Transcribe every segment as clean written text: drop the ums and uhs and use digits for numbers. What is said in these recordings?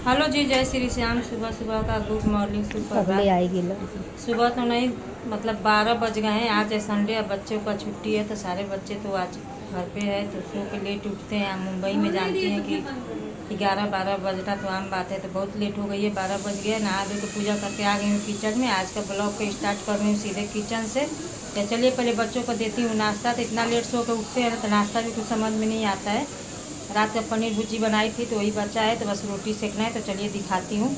Hello जी, जय श्री श्याम। सुबह सुबह का गुड मॉर्निंग, अगले सुप्रभात। आएगी लो। सुबह तो नहीं, मतलब 12 बज गए हैं। आज है संडे, अब बच्चों का छुट्टी है तो सारे बच्चे तो आज घर पे है, तो सो के लेट उठते हैं। मुंबई में जानती हैं कि 11-12 बजना तो आम बात है, तो बहुत लेट हो गई है। 12 बज गया। नहा धो के पूजा करके आ गई हूँ किचन में। आज का ब्लॉग को स्टार्ट कर रही हूँ सीधे किचन से। या चलिए पहले बच्चों को देती हूँ नाश्ता। तो इतना लेट सो के उठते हैं तो नाश्ता भी कुछ समझ में नहीं आता है। रात का पनीर भुर्जी बनाई थी तो वही बचा है, तो बस रोटी सेकना है। तो चलिए दिखाती हूँ।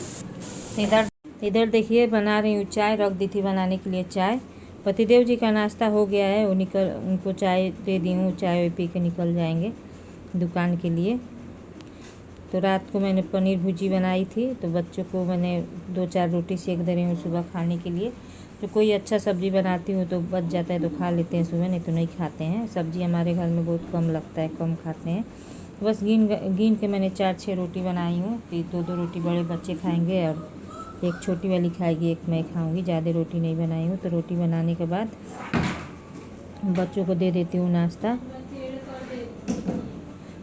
इधर इधर देखिए बना रही हूँ चाय। रख दी थी बनाने के लिए चाय। पतिदेव जी का नाश्ता हो गया है, वो उनको चाय दे दी हूँ। चाय पी के निकल जाएंगे दुकान के लिए। तो रात को मैंने पनीर भुर्जी बनाई थी, तो बच्चों को मैंने 2-4 रोटी सेक दे रही हूँ सुबह खाने के लिए। तो कोई अच्छा सब्ज़ी बनाती हूँ तो बच जाता है तो खा लेते हैं सुबह, नहीं तो नहीं खाते हैं। सब्ज़ी हमारे घर में बहुत कम लगता है, कम खाते हैं। बस गिन गिन के मैंने 4-6 रोटी बनाई हूँ। तो 2-2 रोटी बड़े बच्चे खाएंगे और एक छोटी वाली खाएगी, एक मैं खाऊंगी। ज़्यादा रोटी नहीं बनाई हूँ। तो रोटी बनाने के बाद बच्चों को दे देती हूँ नाश्ता।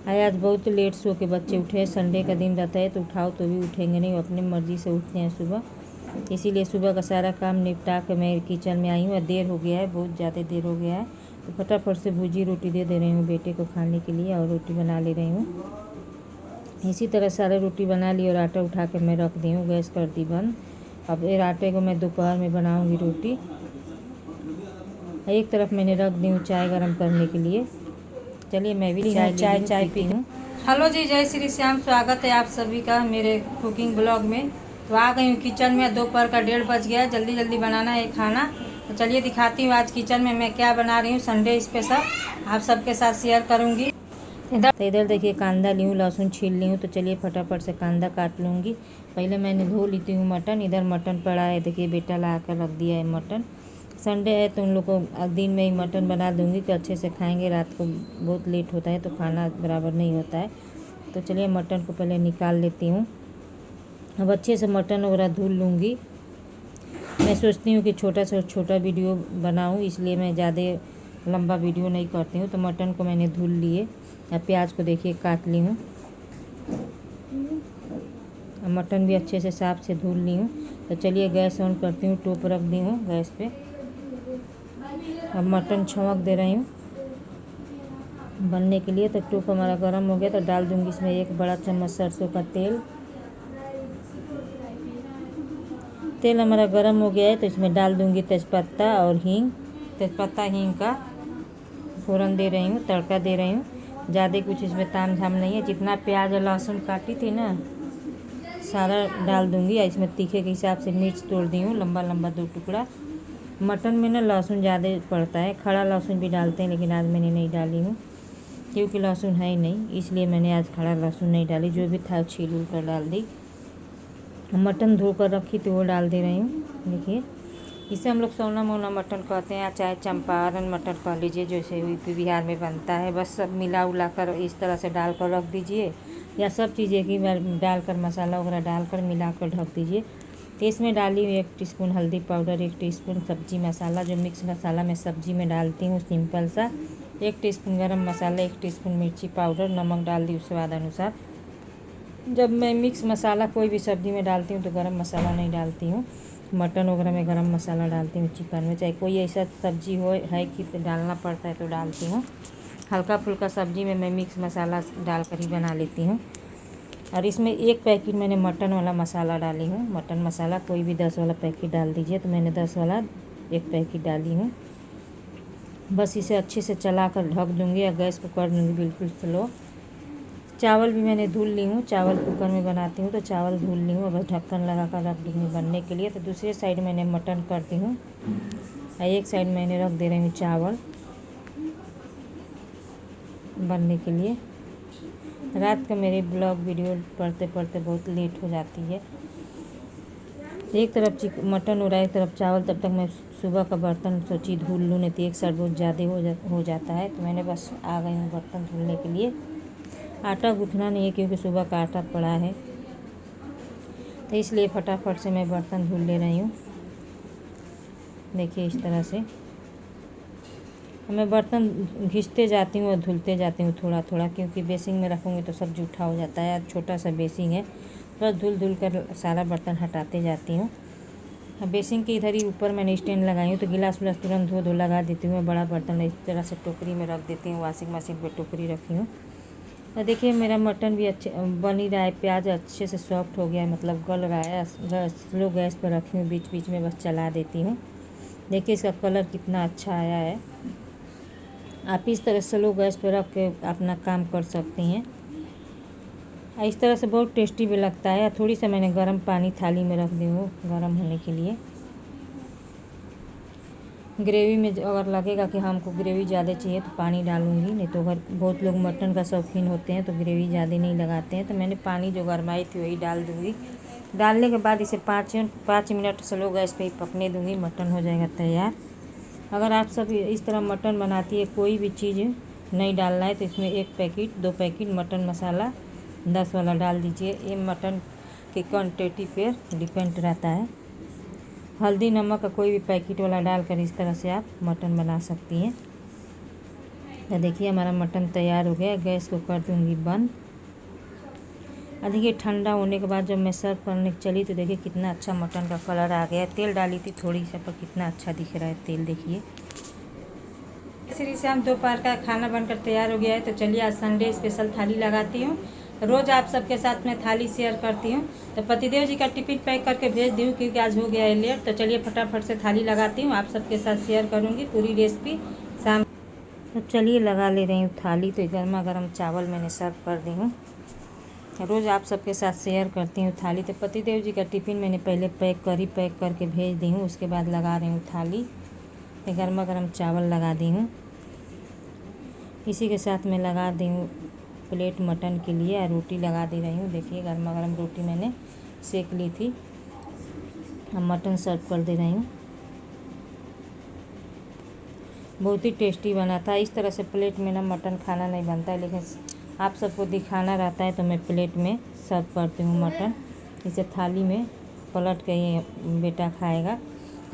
आज बहुत लेट सो के बच्चे उठे। संडे का दिन रहता है तो उठाओ तो भी उठेंगे नहीं, वो अपनी मर्ज़ी से उठते हैं सुबह। इसीलिए सुबह का सारा काम निपटा के मैं किचन में आई हूँ। देर हो गया है, बहुत ज़्यादा देर हो गया है। तो फटाफट से भुजी रोटी दे रही हूँ बेटे को खाने के लिए, और रोटी बना ले रही हूँ। इसी तरह सारे रोटी बना ली और आटा उठा के मैं रख दी हूँ, गैस कर दी बंद। अब ये आटे को मैं दोपहर में बनाऊँगी रोटी। एक तरफ मैंने रख दी हूँ चाय गर्म करने के लिए। चलिए मैं भी चाय पीती हूँ। हेलो जी, जय श्री श्याम। स्वागत है आप सभी का मेरे कुकिंग ब्लॉग में। तो आ गई हूँ किचन में। दोपहर का 1:30 बज गया। जल्दी जल्दी बनाना है खाना। तो चलिए दिखाती हूँ आज किचन में मैं क्या बना रही हूँ। संडे स्पेशल आप सबके साथ शेयर करूँगी। इधर देखिए कांदा ली हूँ, लहसुन छील ली हूँ। तो चलिए फटाफट से कांदा काट लूँगी। पहले मैंने धो लेती हूँ मटन। इधर मटन पड़ा है, देखिए बेटा ला कर रख दिया है मटन। संडे है तो उन लोग को दिन में ही मटन बना दूँगी तो अच्छे से खाएंगे। रात को बहुत लेट होता है तो खाना बराबर नहीं होता है। तो चलिए मटन को पहले निकाल लेती हूँ। अब अच्छे से मटन वगैरह धुल लूँगी। मैं सोचती हूँ कि छोटा से छोटा वीडियो बनाऊँ, इसलिए मैं ज़्यादा लंबा वीडियो नहीं करती हूँ। तो मटन को मैंने धुल लिए। अब प्याज को देखिए काट ली हूँ। मटन भी अच्छे से साफ से धुल ली हूँ। तो चलिए गैस ऑन करती हूँ, टोप रख दी हूँ गैस पे। अब मटन छौंक दे रही हूँ बनने के लिए। तो टोप हमारा गर्म हो गया तो डाल दूँगी इसमें 1 बड़ा चम्मच सरसों का तेल। तेल हमारा गर्म हो गया है तो इसमें डाल दूँगी तेज़पत्ता और हींग। तेज़पत्ता हींग का फ़ोरन दे रही हूँ, तड़का दे रही हूँ। ज़्यादा कुछ इसमें ताम झाम नहीं है। जितना प्याज और लहसुन काटी थी ना, सारा डाल दूँगी। इसमें तीखे के हिसाब से मिर्च तोड़ दी हूँ, लंबा लंबा 2 टुकड़ा। मटन में ना लहसुन ज़्यादा पड़ता है, खड़ा लहसुन भी डालते हैं, लेकिन आज मैंने नहीं डाली हूँ क्योंकि लहसुन है ही नहीं, इसलिए मैंने आज खड़ा लहसुन नहीं डाली। जो भी था छील उल कर डाल दी। मटन धोकर रखी तो वो डाल दे रही हूँ। देखिए इसे हम लोग सोना मोना मटन कहते हैं, चाहे चंपारण मटन कह लीजिए, जैसे यूपी बिहार में बनता है। बस सब मिला उला कर इस तरह से डाल कर रख दीजिए, या सब चीज़ें की डालकर मसाला वगैरह डालकर मिलाकर ढक दीजिए। तो इसमें डाली हुई 1 टीस्पून हल्दी पाउडर, 1 टीस्पून सब्जी मसाला, जो मिक्स मसाला मैं सब्जी में डालती हूँ सिंपल सा, 1 टीस्पून गरम मसाला, 1 टीस्पून मिर्ची पाउडर, नमक डाल दी स्वाद अनुसार। जब मैं मिक्स मसाला कोई भी सब्ज़ी में डालती हूँ तो गरम मसाला नहीं डालती हूँ। मटन वगैरह में गरम मसाला डालती हूँ, चिकन में चाहे कोई ऐसा सब्ज़ी हो है कि डालना पड़ता है तो डालती हूँ। हल्का फुल्का सब्ज़ी में मैं मिक्स मसाला डाल कर ही बना लेती हूँ। और इसमें 1 पैकेट मैंने मटन वाला मसाला डाली हूँ। मटन मसाला कोई भी 10 वाला पैकेट डाल दीजिए, तो मैंने 10 वाला 1 पैकेट डाली हूँ। बस इसे अच्छे से चला कर ढक दूँगी या गैस को कर दूँगी बिल्कुल स्लो। चावल भी मैंने धुल ली हूँ, चावल कुकर में बनाती हूँ तो चावल धुल ली हूँ। बस ढक्कन लगा कर रख दूँगी बनने के लिए। तो दूसरे साइड मैंने मटन करती हूँ, एक साइड मैंने रख दे रही हूँ चावल बनने के लिए। रात का मेरे ब्लॉग वीडियो पढ़ते पढ़ते बहुत लेट हो जाती है। एक तरफ मटन हो रहा है, एक तरफ चावल। तब तक मैं सुबह का बर्तन सोची धुल लूँ, नहीं तो एक साइड बहुत ज़्यादा हो जाता है। तो मैंने बस आ गई हूँ बर्तन धुलने के लिए। आटा गूँथना नहीं है क्योंकि सुबह का आटा पड़ा है, तो इसलिए फटाफट से मैं बर्तन धुल ले रही हूँ। देखिए इस तरह से मैं बर्तन घिसते जाती हूँ और धुलते जाती हूँ थोड़ा थोड़ा, क्योंकि बेसिंग में रखूँगी तो सब जूठा हो जाता है। छोटा सा बेसिंग है बस धुल धुल कर सारा बर्तन हटाते जाती हूँ। बेसिन के इधर ही ऊपर मैंने स्टैंड लगाई हूँ, तो गिलास विलास तुरंत धो धो लगा देती हूँ। बड़ा बर्तन इस तरह से टोकरी में रख देती हूँ, वॉशिंग मशीन पे टोकरी रखी हूँ। तो देखिए मेरा मटन भी अच्छे बन ही रहा है, प्याज अच्छे से सॉफ्ट हो गया है, मतलब गल रहा है। स्लो गैस पर रखी हूँ, बीच बीच में बस चला देती हूँ। देखिए इसका कलर कितना अच्छा आया है। आप इस तरह स्लो गैस पर रख के अपना काम कर सकती हैं। इस तरह से बहुत टेस्टी भी लगता है। थोड़ी सा मैंने गर्म पानी थाली में रख दी हूँ गर्म होने के लिए। ग्रेवी में अगर लगेगा कि हमको ग्रेवी ज़्यादा चाहिए तो पानी डालूंगी, नहीं तो अगर बहुत लोग मटन का शौकीन होते हैं तो ग्रेवी ज़्यादा नहीं लगाते हैं। तो मैंने पानी जो गरमाई थी वही डाल दूँगी। डालने के बाद इसे 5 मिनट स्लो गैस पे ही पकने दूँगी, मटन हो जाएगा तैयार। अगर आप सब इस तरह मटन बनाती है, कोई भी चीज़ नहीं डालना है तो इसमें 1 पैकेट 2 पैकेट मटन मसाला 10 वाला डाल दीजिए। ये मटन की क्वान्टिटी पर डिपेंड रहता है। हल्दी नमक का कोई भी पैकेट वाला डालकर इस तरह से आप मटन बना सकती हैं। तो देखिए हमारा मटन तैयार हो गया। गैस को कर दूँगी बंद। और देखिए ठंडा होने के बाद जब मैं सर्व करने चली तो देखिए कितना अच्छा मटन का कलर आ गया। तेल डाली थी थोड़ी सा, पर कितना अच्छा दिख रहा है तेल, देखिए। श्री श्याम दोपहर का खाना बनकर तैयार हो गया है। तो चलिए आज संडे स्पेशल थाली लगाती हूँ। रोज़ आप सबके साथ में थाली शेयर करती हूँ, तो पतिदेव जी का टिफिन पैक करके भेज दी हूँ क्योंकि आज हो गया है लेट। तो चलिए फटाफट से थाली लगाती हूँ, आप सबके साथ शेयर करूँगी पूरी रेसिपी शाम। तो चलिए लगा ले रही हूँ थाली। तो गर्मा गर्म चावल मैंने सर्व कर दी हूँ। रोज़ आप सबके साथ शेयर करती हूँ थाली। तो पतिदेव जी का टिफ़िन मैंने पहले पैक करके भेज दी हूँ, उसके बाद लगा रही हूँ थाली। तो गर्मा गर्म चावल लगा दी हूँ, इसी के साथ मैं लगा दी हूँ प्लेट मटन के लिए। और रोटी लगा दे रही हूँ। देखिए गर्मा गर्म रोटी मैंने सेक ली थी। अब मटन सर्व कर दे रही हूँ। बहुत ही टेस्टी बना था। इस तरह से प्लेट में ना मटन खाना नहीं बनता है, लेकिन आप सबको दिखाना रहता है तो मैं प्लेट में सर्व करती हूँ मटन। इसे थाली में पलट के ये बेटा खाएगा।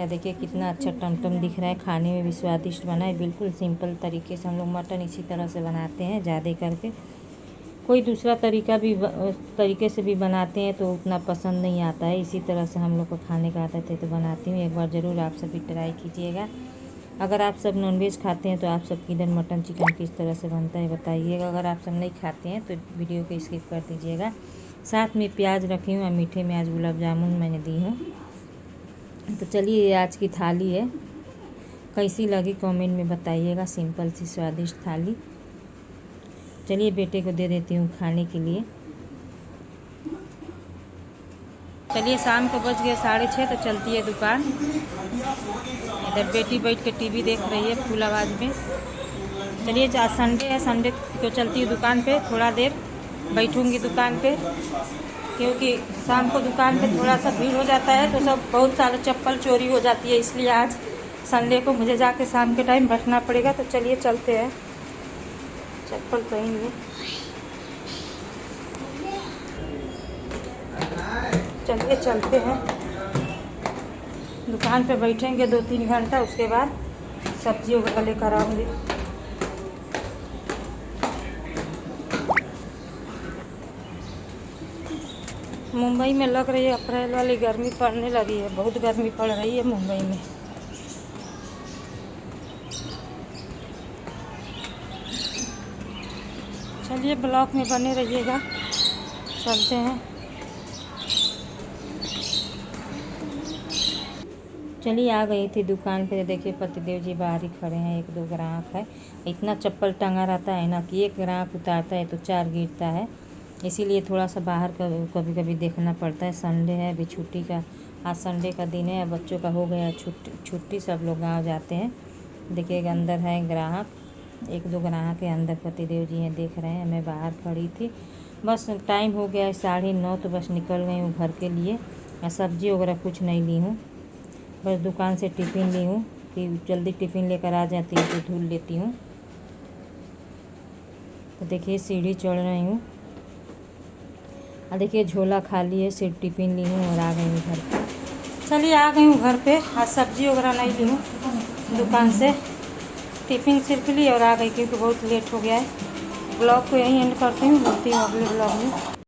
या देखिए कितना अच्छा टमटम दिख रहा है, खाने में भी स्वादिष्ट बना है। बिल्कुल सिंपल तरीके से हम लोग मटन इसी तरह से बनाते हैं, ज़्यादा करके। कोई दूसरा तरीके से भी बनाते हैं तो उतना पसंद नहीं आता है। इसी तरह से हम लोग को खाने का आदत है तो बनाती हूँ। एक बार ज़रूर आप सभी ट्राई कीजिएगा। अगर आप सब नॉनवेज खाते हैं तो आप सब इधर मटन चिकन किस तरह से बनता है बताइएगा। अगर आप सब नहीं खाते हैं तो वीडियो को स्किप कर दीजिएगा। साथ में प्याज रखी हूँ और मीठे में आज गुलाब जामुन मैंने दी हूँ। तो चलिए ये आज की थाली है, कैसी लगी कमेंट में बताइएगा। सिंपल सी स्वादिष्ट थाली। चलिए बेटे को दे देती हूँ खाने के लिए। चलिए शाम को बज गए 6:30, तो चलती है दुकान। इधर बेटी बैठ के टीवी देख रही है फुल आवाज़ में। चलिए आज संडे है, संडे को चलती हूँ दुकान पे। थोड़ा देर बैठूँगी दुकान पे, क्योंकि शाम को दुकान पे थोड़ा सा भीड़ हो जाता है तो सब बहुत सारे चप्पल चोरी हो जाती है, इसलिए आज संडे को मुझे जाके शाम के टाइम बैठना पड़ेगा। तो चलिए चलते हैं, चप्पल पहनिए। चलिए चलते हैं दुकान पे, बैठेंगे 2-3 घंटा, उसके बाद सब्जी वगैरह लेकर आऊँगी। मुंबई में लग रही है अप्रैल वाली गर्मी पड़ने लगी है, बहुत गर्मी पड़ रही है मुंबई में। चलिए ब्लॉग में बने रहिएगा, चलते हैं। चलिए आ गई थी दुकान पे। देखिए पतिदेव जी बाहर ही खड़े हैं, 1-2 ग्राहक है। इतना चप्पल टंगा रहता है ना कि एक ग्राहक उतारता है तो 4 गिरता है, इसीलिए थोड़ा सा बाहर का कभी कभी देखना पड़ता है। संडे है, अभी छुट्टी का, आज संडे का दिन है। बच्चों का हो गया छुट्टी, सब लोग गाँव जाते हैं। देखिए अंदर है ग्राहक, 1-2 ग्राहक के अंदर पतिदेव जी हैं, देख रहे हैं। मैं बाहर खड़ी थी, बस टाइम हो गया है 9:30, तो बस निकल गई हूँ घर के लिए। मैं सब्जी वगैरह कुछ नहीं ली हूँ, बस दुकान से टिफ़िन ली हूँ कि जल्दी टिफ़िन लेकर आ जाती हूँ तो धुल लेती हूँ। तो देखिए सीढ़ी चढ़ रही हूँ और देखिए झोला खाली है, सिर्फ टिफ़िन ली हूँ और आ गई हूँ घर पे। चलिए आ गई हूँ घर पे। आज सब्जी वगैरह नहीं ली हूँ दुकान से, टिफ़िन सिर्फ ली और आ गई क्योंकि बहुत लेट हो गया है। ब्लॉग को यहीं एंड करती हूँ, मिलती हूँ अगले ब्लॉग में।